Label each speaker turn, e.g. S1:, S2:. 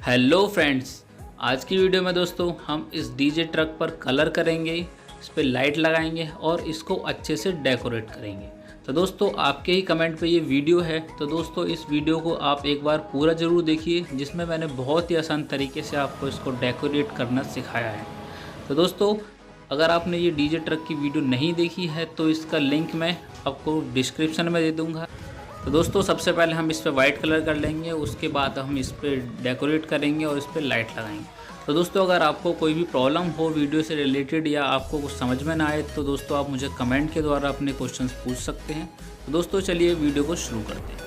S1: Hello friends, आज की video में दोस्तों हम इस डीजे ट्रक पर कलर करेंगे, इस पर लाइट लगाएंगे और इसको अच्छे से डेकोरेट करेंगे। तो दोस्तों आपके ही कमेंट पे ये वीडियो है, तो दोस्तों इस वीडियो को आप एक बार पूरा ज़रूर देखिए, जिसमें मैंने बहुत ही आसान तरीके से आपको इसको डेकोरेट करना सिखाया है। तो दोस्तों अगर आपने ये डीजे ट्रक की वीडियो नहीं देखी है तो इसका लिंक मैं आपको डिस्क्रिप्शन में दे दूँगा। तो दोस्तों सबसे पहले हम इस पर वाइट कलर कर लेंगे, उसके बाद हम इस पर डेकोरेट करेंगे और इस पर लाइट लगाएंगे। तो दोस्तों अगर आपको कोई भी प्रॉब्लम हो वीडियो से रिलेटेड या आपको कुछ समझ में ना आए तो दोस्तों आप मुझे कमेंट के द्वारा अपने क्वेश्चंस पूछ सकते हैं। तो दोस्तों चलिए वीडियो को शुरू करते हैं।